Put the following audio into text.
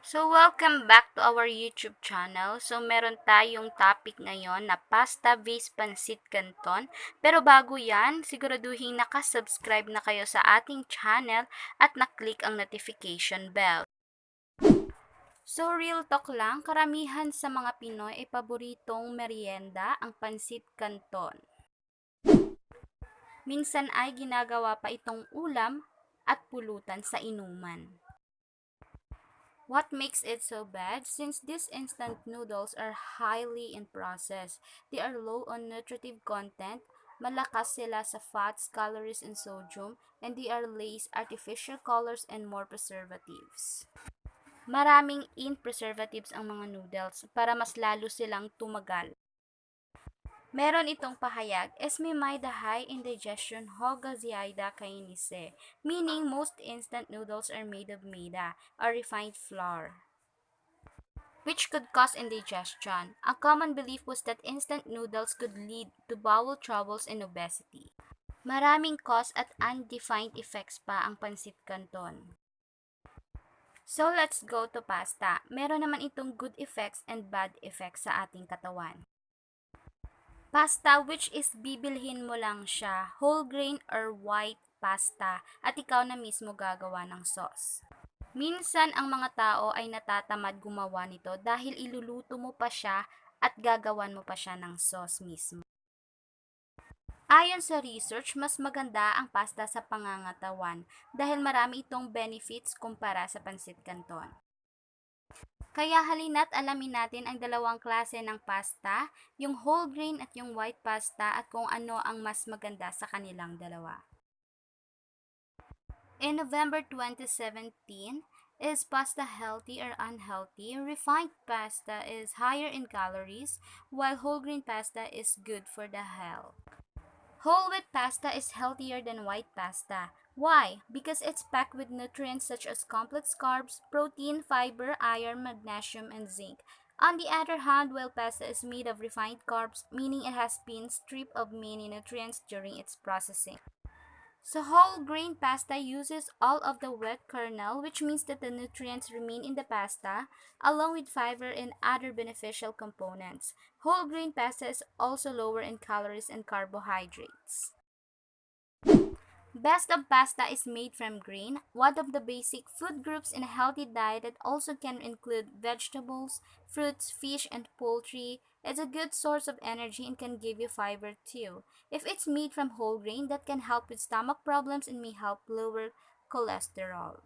So, welcome back to our YouTube channel. So, meron tayong topic ngayon na pasta-based pancit canton. Pero bago yan, siguraduhin nakasubscribe na kayo sa ating channel at naklik ang notification bell. So, real talk lang, karamihan sa mga Pinoy ay paboritong merienda ang pancit canton. Minsan ay ginagawa pa itong ulam at pulutan sa inuman. What makes it so bad? Since these instant noodles are highly in process, they are low on nutritive content, malakas sila sa fats, calories, and sodium, and they are laced artificial colors and more preservatives. Maraming in preservatives ang mga noodles para mas lalo silang tumagal. Meron itong pahayag, es may high indigestion hogaziaida kainise, meaning most instant noodles are made of maida, or refined flour, which could cause indigestion. A common belief was that instant noodles could lead to bowel troubles and obesity. Maraming cause at undefined effects pa ang pancit canton. So let's go to pasta. Meron naman itong good effects and bad effects sa ating katawan. Pasta, which is bibilhin mo lang siya, whole grain or white pasta, at ikaw na mismo gagawa ng sauce. Minsan ang mga tao ay natatamad gumawa nito dahil iluluto mo pa siya at gagawan mo pa siya ng sauce mismo. Ayon sa research, mas maganda ang pasta sa pangangatawan dahil marami itong benefits kumpara sa pancit canton. Kaya halina't alamin natin ang dalawang klase ng pasta, yung whole grain at yung white pasta, at kung ano ang mas maganda sa kanilang dalawa. In November 2017, is pasta healthy or unhealthy? Refined pasta is higher in calories, while whole grain pasta is good for the health. Whole wheat pasta is healthier than white pasta. Why? Because it's packed with nutrients such as complex carbs, protein, fiber, iron, magnesium, and zinc. On the other hand, while pasta is made of refined carbs, meaning it has been stripped of many nutrients during its processing. So whole grain pasta uses all of the wet kernel, which means that the nutrients remain in the pasta, along with fiber and other beneficial components. Whole grain pasta is also lower in calories and carbohydrates. Best of pasta is made from grain, one of the basic food groups in a healthy diet that also can include vegetables, fruits, fish, and poultry. It's a good source of energy and can give you fiber too. If it's made from whole grain, that can help with stomach problems and may help lower cholesterol.